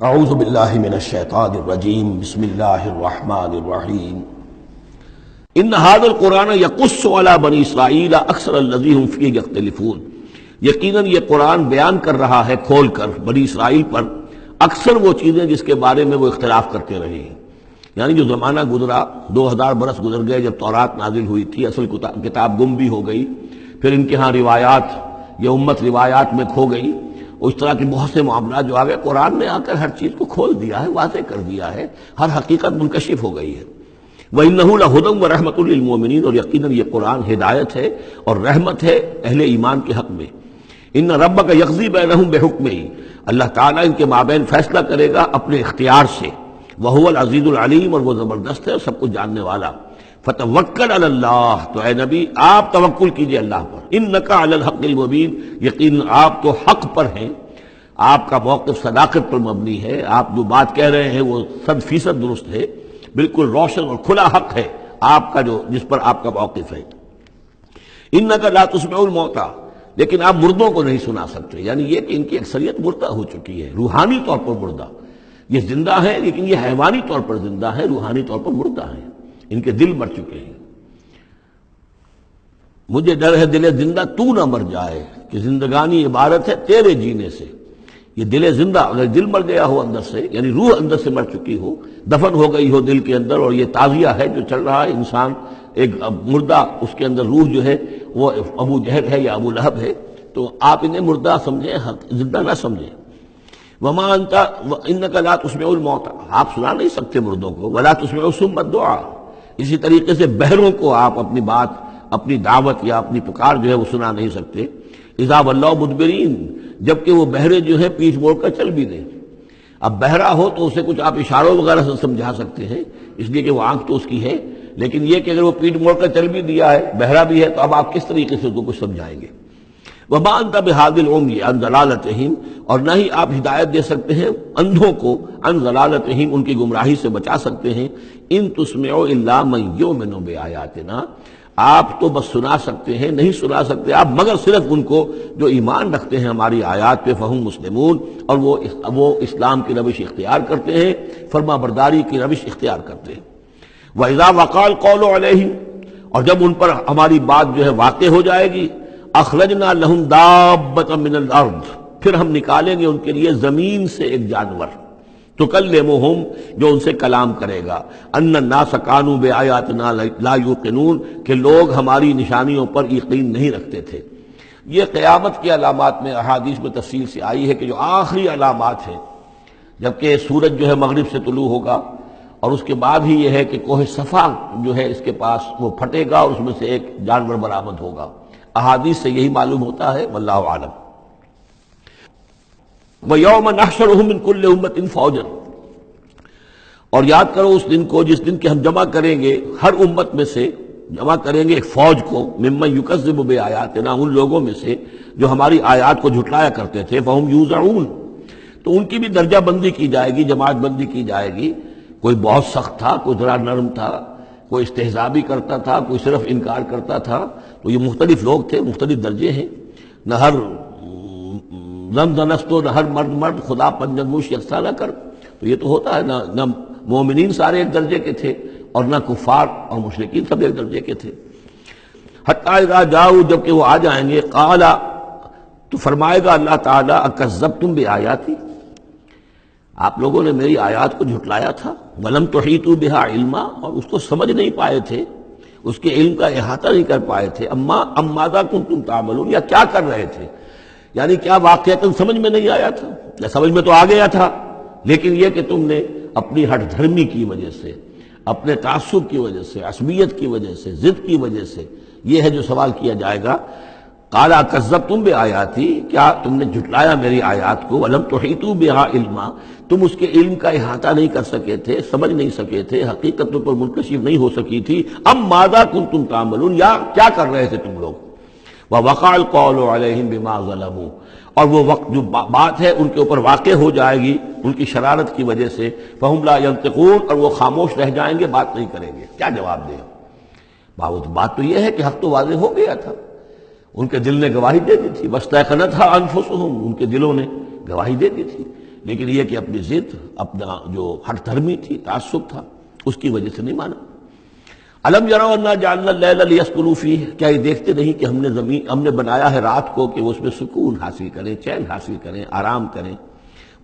اعوذ باللہ من الشیطان الرجیم بسم اللہ الرحمن الرحیم ان هذا القرآن يقص على بنی اسرائیل اکثر الذی هم فیہ یختلفون، یقیناً یہ قرآن بیان کر رہا ہے کھول کر بنی اسرائیل پر اکثر وہ چیزیں جس کے بارے میں وہ اختلاف کرتے رہے ہیں۔ یعنی جو زمانہ گزرا، 2000 برس گزر گئے جب تورات نازل ہوئی تھی، اصل کتاب گم بھی ہو گئی، پھر ان کے ہاں روایات، یہ امت روایات میں کھو گئی، اس طرح کے بہت سے معاملات جو آ گئے، قرآن نے آ کر ہر چیز کو کھول دیا ہے، واضح کر دیا ہے، ہر حقیقت منکشف ہو گئی ہے۔ وَإِنَّهُ لَهُدًى وَرَحْمَةٌ لِّلْمُؤْمِنِينَ، اور یقیناً یہ قرآن ہدایت ہے اور رحمت ہے اہل ایمان کے حق میں۔ إِنَّ رَبَّكَ يَقْضِي بَيْنَهُم بِحُكْمِهِ، اللہ تعالیٰ ان کے مابین فیصلہ کرے گا اپنے اختیار سے۔ وَهُوَ الْعَزِيزُ الْعَلِيمُ، اور وہ زبردست ہے اور سب کچھ جاننے والا۔ فَتَوَكَّلْ عَلَى اللَّهِ، تو اے نبی آپ توکل کیجئے اللہ پر۔ إِنَّكَ عَلَى الْحَقِّ الْمُبِينِ، یقیناً آپ تو حق پر ہیں، آپ کا موقف صداقت پر مبنی ہے، آپ جو بات کہہ رہے ہیں وہ 100% درست ہے، بالکل روشن اور کھلا حق ہے آپ کا، جو جس پر آپ کا موقف ہے۔ إِنَّكَ لَا تُسْمِعُ الْمَوْتَىٰ، لیکن آپ مردوں کو نہیں سنا سکتے، یعنی یہ کہ ان کی اکثریت مردہ ہو چکی ہے، روحانی طور پر مردہ۔ یہ زندہ ہے لیکن یہ حیوانی طور پر زندہ ہے، روحانی طور پر مردہ ہے، ان کے دل مر چکے ہیں۔ مجھے ڈر ہے دل زندہ تو نہ مر جائے، کہ زندگانی عبارت ہے تیرے جینے سے۔ یہ دل زندہ، اگر دل مر گیا ہو اندر سے، یعنی روح اندر سے مر چکی ہو، دفن ہو گئی ہو دل کے اندر، اور یہ تعزیہ ہے جو چل رہا ہے، انسان ایک مردہ، اس کے اندر روح جو ہے وہ ابو جہل ہے یا ابو لہب ہے، تو آپ انہیں مردہ سمجھیں، زندہ نہ سمجھیں۔ وما انت انک لا تسمع الموتى، آپ سنا نہیں سکتے مردوں کو، ولا تسمع الصم الدعاء، اسی طریقے سے بہروں کو آپ اپنی بات، اپنی دعوت یا اپنی پکار جو ہے وہ سنا نہیں سکتے۔ اذا ولوا مدبرین، جبکہ وہ بہرے جو ہے پیٹھ موڑ کر چل بھی دیں۔ اب بہرا ہو تو اسے کچھ آپ اشاروں وغیرہ سے سمجھا سکتے ہیں، اس لیے کہ وہ آنکھ تو اس کی ہے، لیکن یہ کہ اگر وہ پیٹھ موڑ کر چل بھی دیا ہے، بہرا بھی ہے، تو اب آپ کس طریقے سے اس کو کچھ سمجھائیں گے؟ وما انت بهادي العمي عن ضلالتهم، اور نہ ہی آپ ہدایت دے سکتے ہیں اندھوں کو، عن ضلالتهم، ان کی گمراہی سے بچا سکتے ہیں۔ ان تسمع الا من يؤمن بآياتنا، آپ تو بس سنا سکتے ہیں، نہیں سنا سکتے آپ مگر صرف ان کو جو ایمان رکھتے ہیں ہماری آیات پہ، فہم مسلمون، اور وہ اسلام کی روش اختیار کرتے ہیں، فرما برداری کی روش اختیار کرتے ہیں۔ وَإِذَا وَقَعَ الْقَوْلُ عَلَيْهِمْ، اور جب ان پر ہماری بات جو ہے واقع ہو جائے گی، اخرجنا لہم دابۃ من الارض، پھر ہم نکالیں گے ان کے لیے زمین سے ایک جانور، تکلمہم، جو ان سے کلام کرے گا، ان الناس کانوا بآیاتنا لا یوقنون، کہ لوگ ہماری نشانیوں پر یقین نہیں رکھتے تھے۔ یہ قیامت کی علامات میں احادیث میں تفصیل سے آئی ہے کہ جو آخری علامات ہیں، جبکہ سورج جو ہے مغرب سے طلوع ہوگا، اور اس کے بعد ہی یہ ہے کہ کوہ صفا جو ہے اس کے پاس وہ پھٹے گا اور اس میں سے ایک جانور برآمد ہوگا۔ احادیث سے یہی معلوم ہوتا ہے، واللہ عالم۔ وَيَوْمَ نَحْشُرُهُم مِّن كُلِّ أُمَّةٍ فَوْجًا، اور یاد کرو اس دن کو جس دن کہ ہم جمع کریں گے ہر امت میں سے، جمع کریں گے ایک فوج کو، ممن یکذب بآیاتنا، ان لوگوں میں سے جو ہماری آیات کو جھٹلایا کرتے تھے، فہم یوزعون، تو ان کی بھی درجہ بندی کی جائے گی، جماعت بندی کی جائے گی۔ کوئی بہت سخت تھا، کوئی ذرا نرم تھا، کوئی استہزاء بھی کرتا تھا، کوئی صرف انکار کرتا تھا، تو یہ مختلف لوگ تھے، مختلف درجے ہیں۔ نہ ہر زن زنستو، نہ ہر مرد مرد، خدا پنجنگوش یکساں نہ کر، تو یہ تو ہوتا ہے، نہ مومنین سارے ایک درجے کے تھے اور نہ کفار اور مشرکین سب ایک درجے کے تھے۔ حتی اذا جاؤ، جب کہ وہ آ جائیں گے، قال، تو فرمائے گا اللہ تعالیٰ، اکذبتم بآیاتی، آپ لوگوں نے میری آیات کو جھٹلایا تھا، ولم تحیطوا بہا علما، اور اس کو سمجھ نہیں پائے تھے، اس کے علم کا احاطہ نہیں کر پائے تھے، اما ماذا کنتم تعملون، یا کیا کر رہے تھے، یعنی کیا واقعتاً سمجھ میں نہیں آیا تھا، یا سمجھ میں تو آ گیا تھا، لیکن یہ کہ تم نے اپنی ہٹ دھرمی کی وجہ سے، اپنے تعصب کی وجہ سے، عصبیت کی وجہ سے، ضد کی وجہ سے، یہ ہے جو سوال کیا جائے گا۔ قال کذبتم بآیاتی، کیا تم نے جھٹلایا میری آیات کو، ولم تحیطوا بہا علما، تم اس کے علم کا احاطہ نہیں کر سکے تھے، سمجھ نہیں سکے تھے، حقیقت پر منکشف نہیں ہو سکی تھی۔ اب ماذا کنتم تعملون، یا کیا کر رہے تھے تم لوگ۔ ووقع القول علیہم بما ظلموا، اور وہ وقت جو بات ہے ان کے اوپر واقع ہو جائے گی ان کی شرارت کی وجہ سے، فہم لا ینطقون، اور وہ خاموش رہ جائیں گے، بات نہیں کریں گے، کیا جواب دیں۔ بات تو یہ ہے کہ حق تو واضح ہو گیا تھا، ان کے دل نے گواہی دے دی تھی، واستيقنتها انفسهم، ان کے دلوں نے گواہی دے دی تھی، لیکن یہ کہ اپنی ضد، اپنا جو ہٹ دھرمی تھی، تعصب تھا، اس کی وجہ سے نہیں مانا۔ الم یروا انا جعلنا اللیل لیسکنوا فیہ، کیا یہ دیکھتے نہیں کہ ہم نے بنایا ہے رات کو کہ وہ اس میں سکون حاصل کریں، چین حاصل کریں، آرام کریں،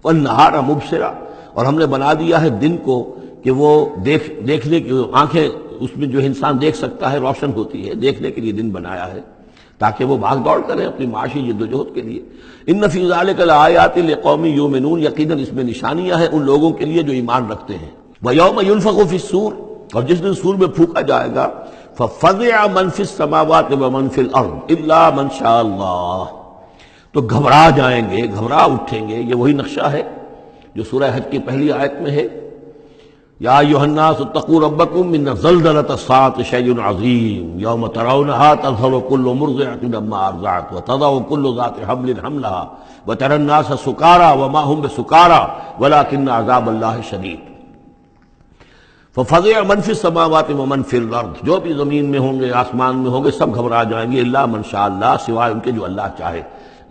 والنہار مبصرا، اور ہم نے بنا دیا ہے دن کو کہ وہ دیکھنے کی آنکھیں اس میں جو انسان دیکھ سکتا ہے روشن ہوتی ہے، دیکھنے کے لیے دن بنایا ہے تاکہ وہ بھاگ دوڑ کریں اپنی معاشی جد و جہد کے لیے۔ ان فی ذلک لآیات لقوم یؤمنون، یقیناً اس میں نشانیاں ہیں ان لوگوں کے لیے جو ایمان رکھتے ہیں۔ ویوم ینفخ فی الصور، اور جس دن سور میں پھونکا جائے گا، ففزع من فی السماوات ومن فی الارض الا من شاء اللہ، تو گھبرا جائیں گے، گھبرا اٹھیں گے۔ یہ وہی نقشہ ہے جو سورہ حج کی پہلی آیت میں ہے، یا ایھا الناس اتقوا ربکم ان زلزلۃ الساعۃ شیء عظیم یوم ترونھا تذہل کل مرضعۃ عما ارضعت وتضع کل ذات حمل حملها وتری الناس سکارى وما هم بسکارى ولکن عذاب اللہ شدید۔ ففزع من فی السماوات ومن فی الارض، جو بھی زمین میں ہوں گے، آسمان میں ہوں گے، سب گھبرا جائیں گے، الا من شاء اللہ، سوائے ان کے جو اللہ چاہے۔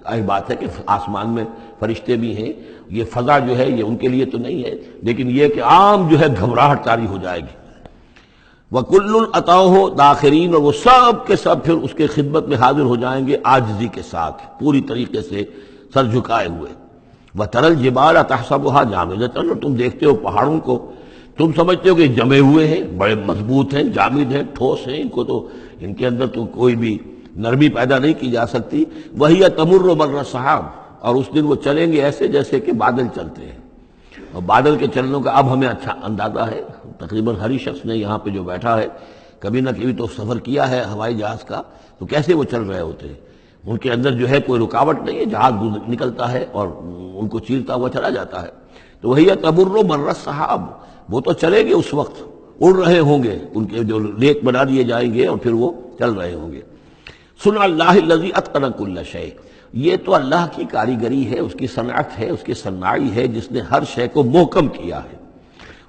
ظاہر بات ہے کہ آسمان میں فرشتے بھی ہیں، یہ فضا جو ہے یہ ان کے لیے تو نہیں ہے، لیکن یہ کہ عام جو ہے گھبراہٹ طاری ہو جائے گی۔ وَكُلٌّ أَتَوْهُ دَاخِرِينَ، اور وہ سب کے سب پھر اس کے خدمت میں حاضر ہو جائیں گے عاجزی کے ساتھ، پوری طریقے سے سر جھکائے ہوئے۔ وَتَرَى الْجِبَالَ تَحْسَبُهَا جَامِدَةً، اور تم دیکھتے ہو پہاڑوں کو، تم سمجھتے ہو کہ جمے ہوئے ہیں، بڑے مضبوط ہیں، جامد ہیں، ٹھوس ہیں، ان کے اندر تو کوئی بھی نرمی پیدا نہیں کی جا سکتی۔ وَهِيَ تَمُرُّ مَرَّ السَّحَابِ، اور اس دن وہ چلیں گے ایسے جیسے کہ بادل چلتے ہیں۔ اور بادل کے چلنوں کا اب ہمیں اچھا اندازہ ہے، تقریباً ہر ہی شخص نے یہاں پہ جو بیٹھا ہے کبھی نہ کبھی تو سفر کیا ہے ہوائی جہاز کا، تو کیسے وہ چل رہے ہوتے ہیں۔ ان کے اندر جو ہے کوئی رکاوٹ نہیں ہے، جہاز نکلتا ہے اور ان کو چیرتا ہوا چلا جاتا ہے۔ تو وہی تمر مر السحاب، وہ تو چلیں گے اس وقت، اڑ رہے ہوں گے، ان کے جو ریت بنا دیے جائیں گے اور پھر وہ چل رہے ہوں گے۔ سن اللہ الذی اتقن کل شیء، یہ تو اللہ کی کاریگری ہے، اس کی صنعت ہے، اس کی صنائی ہے، جس نے ہر شے کو محکم کیا ہے۔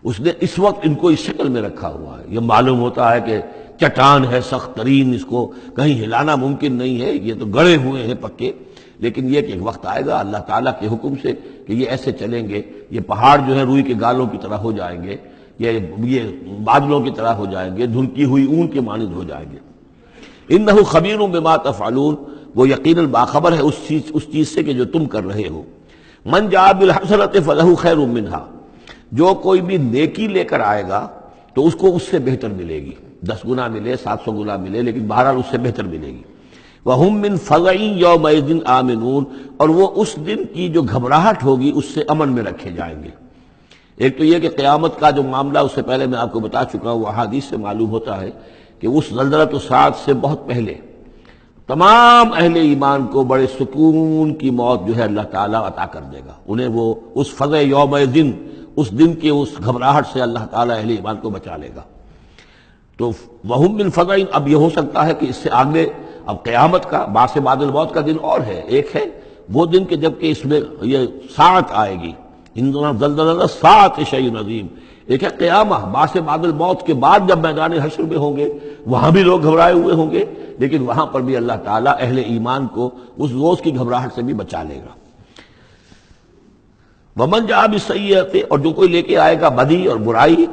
اس نے اس وقت ان کو اس شکل میں رکھا ہوا ہے۔ یہ معلوم ہوتا ہے کہ چٹان ہے سخت ترین، اس کو کہیں ہلانا ممکن نہیں ہے، یہ تو گڑے ہوئے ہیں پکے، لیکن یہ کہ ایک وقت آئے گا اللہ تعالیٰ کے حکم سے کہ یہ ایسے چلیں گے، یہ پہاڑ جو ہے روئی کے گالوں کی طرح ہو جائیں گے، یہ بادلوں کی طرح ہو جائیں گے، دھنکی ہوئی اون کے مانند ہو جائیں گے۔ انہ خبیر بما تفعلون، وہ یقیناً باخبر ہے اس چیز سے کہ جو تم کر رہے ہو۔ من جاء بالحسنۃ فلہ خیر منہا، جو کوئی بھی نیکی لے کر آئے گا تو اس کو اس سے بہتر ملے گی، 10 گنا ملے، 700 گنا ملے، لیکن بہرحال اس سے بہتر ملے گی۔ وَهُم مِّن فَزَعٍ يَوْمَئِذٍ آمِنُونَ، اور وہ اس دن کی جو گھبراہٹ ہوگی اس سے امن میں رکھے جائیں گے۔ ایک تو یہ کہ قیامت کا جو معاملہ، اس سے پہلے میں آپ کو بتا چکا ہوں، وہ احادیث سے معلوم ہوتا ہے کہ اس زلزلۃ الساعۃ سے بہت پہلے تمام اہل ایمان کو بڑے سکون کی موت جو ہے اللہ تعالیٰ عطا کر دے گا، انہیں وہ اس فزع یومئذ، اس دن کے اس گھبراہٹ سے اللہ تعالیٰ اہل ایمان کو بچا لے گا۔ تو وَهُم مِّن فَزَعٍ، اب یہ ہو سکتا ہے کہ اس سے آگے اب قیامت کا باعث بعد الموت کا دن اور ہے، ایک ہے وہ دن کہ جب کہ اس میں یہ ساعت آئے گی، ان زلزلۃ الساعۃ شیء عظیم، ایک ہے قیامہ باعث بعد الموت کے بعد جب میدان حشر میں ہوں گے، وہاں بھی لوگ گھبرائے ہوئے ہوں گے، لیکن وہاں پر بھی اللہ تعالیٰ اہل ایمان کو اس روز کی گھبراہٹ سے بھی بچا لے گا۔ ومن جاء بالسیئۃ، اور جو کوئی لے کے آئے گا بدی اور برائی،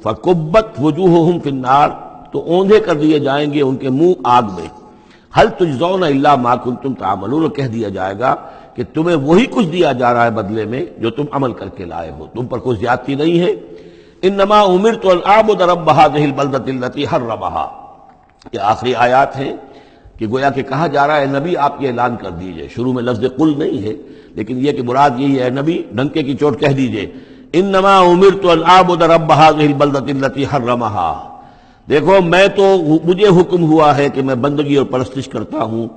فکبت وجوہہم فی النار، تو اوندھے کر دیے جائیں گے ان کے منہ آگ میں۔ هل تجزون الا ما کنتم تعملون، کہہ دیا جائے گا کہ تمہیں وہی کچھ دیا جا رہا ہے بدلے میں جو تم عمل کر کے لائے ہو، تم پر کوئی زیادتی نہیں ہے۔ انما امرت ان اعبد رب هذه البلدۃ التي حرمها، یہ آخری آیات ہیں کہ گویا کہ کہا جا رہا ہے نبی آپ یہ اعلان کر دیجئے، شروع میں لفظ قل نہیں ہے لیکن یہ کہ مراد یہی ہے نبی ڈنکے کی چوٹ کہہ دیجئے، انما امرت ان اعبد رب هذه البلدۃ التي حرمها، دیکھو میں تو مجھے حکم ہوا ہے کہ میں بندگی اور پرستش کرتا ہوں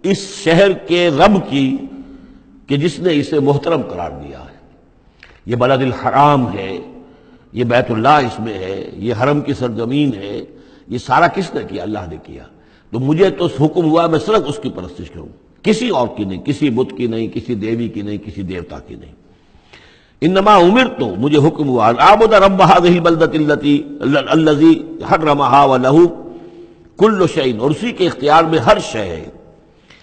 اس شہر کے رب کی کہ جس نے اسے محترم قرار دیا ہے۔ یہ بلد الحرام ہے، یہ بیت اللہ اس میں ہے، یہ حرم کی سرزمین ہے، یہ سارا کس نے کیا؟ اللہ نے کیا۔ تو مجھے تو حکم ہوا میں صرف اس کی پرستش کروں، کسی اور کی نہیں، کسی بت کی نہیں، کسی دیوی کی نہیں، کسی دیوتا کی نہیں۔ انما امرت، مجھے حکم ہوا ان اعبد رب هذه البلدۃ الذی حرمها وله كل شیء، اور اسی کے اختیار میں ہر شے ہے۔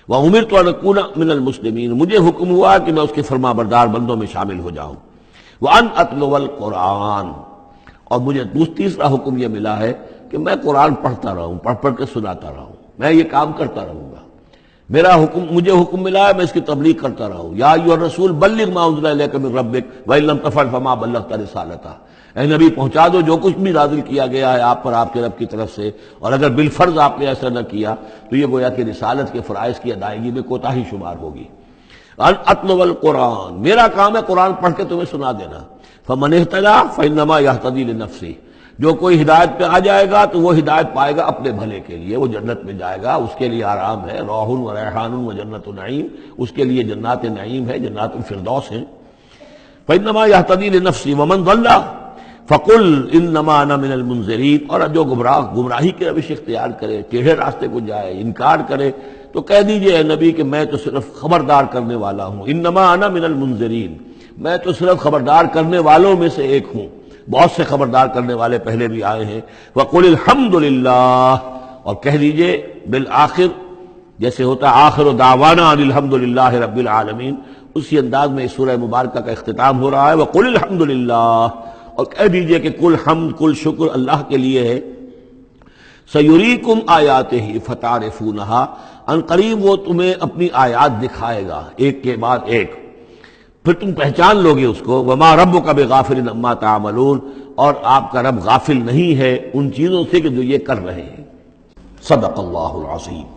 وَأُمِرْتُ أَنْ أَكُونَ مِنَ الْمُسْلِمِينَ، مجھے حکم ہوا کہ میں اس کے فرما بردار بندوں میں شامل ہو جاؤں. وَأَنْ أَتْلُوَ الْقُرْآنَ، اور مجھے تیسرا حکم یہ ملا ہے کہ میں قرآن پڑھتا رہوں، پڑھ کے سناتا رہوں، میں یہ کام کرتا رہوں گا. مجھے حکم ملا ہے میں اس کی تبلیغ کرتا رہوں. یا ایھا الرسول بلغ ما انزل الیک من ربک وان لم تفعل فما بلغت رسالتہ، اے نبی پہنچا دو جو کچھ بھی نازل کیا گیا ہے آپ پر آپ کے رب کی طرف سے، اور اگر بالفرض آپ نے ایسا نہ کیا تو یہ گویا کہ رسالت کے فرائض کی ادائیگی میں کوتاہی شمار ہوگی. ان اتلو القرآن، میرا کام ہے قرآن پڑھ کے تمہیں سنا دینا. فمن اہتدی فانما یہتدی لنفسہ، جو کوئی ہدایت پہ آ جائے گا تو وہ ہدایت پائے گا اپنے بھلے کے لیے، وہ جنت میں جائے گا، اس کے لیے آرام ہے، روح و ریحان و جنت نعیم، اس کے لیے جنات نعیم ہے، جنات الفردوس ہیں. فانما یہتدی لنفسہ ومن ضل فقل انما انا من المنذرین، اور جو گمراہی کی روش اختیار کرے، ٹیڑھے راستے کو جائے، انکار کرے، تو کہہ دیجئے اے نبی کہ میں تو صرف خبردار کرنے والا ہوں. انما انا من المنذرین، میں تو صرف خبردار کرنے والوں میں سے ایک ہوں. بہت سے خبردار کرنے والے پہلے بھی آئے ہیں. وقل الحمد للہ، اور کہہ دیجئے بالآخر، جیسے ہوتا آخر دعوانا ان الحمد للہ رب العالمین، اسی انداز میں اس سورہ مبارکہ کا اختتام ہو رہا ہے. وقل الحمد للہ، اور کہہ دیجئے کہ کل حمد کل شکر اللہ کے لیے ہے. سیریکم آیاتہ فتعرفونہا، ان قریب وہ تمہیں اپنی آیات دکھائے گا ایک کے بعد ایک، پھر تم پہچان لوگے اس کو. وما ربک بغافل عما تعملون، اور آپ کا رب غافل نہیں ہے ان چیزوں سے کہ جو یہ کر رہے ہیں. صدق اللہ العظیم.